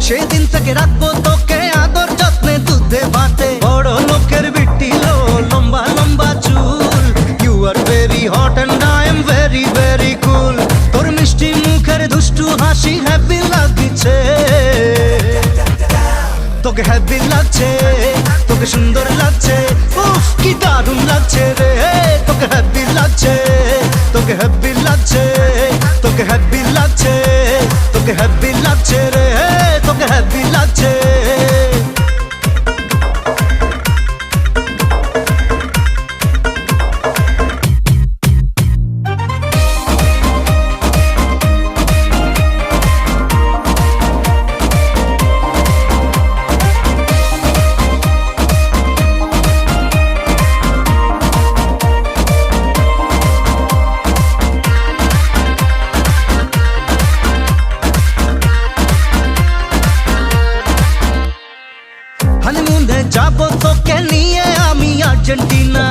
সেদিন থেকে রাখবো তোকে আদর যত্নে দুধে ভাতে। বড় লোকের বিটি লো, লম্বা লম্বা চুল। You are very hot and I am very very cool. তোর মিষ্টি মুখের দুষ্টু হাসি হ্যাপি লাগছে, তোকে হ্যাপি লাগছে, তোকে সুন্দর লাগছে। উফ কি দারুণ লাগছে রে, তোকে হ্যাপি লাগছে, তোকে হ্যাপি লাগছে, তোকে হ্যাপি লাগছে, তোকে হ্যাপি লাগছে রে, তোকে হ্যাপি লাগছে। হানিমুনে যাবো তোকে নিয়ে আমি আর্জেন্টিনা।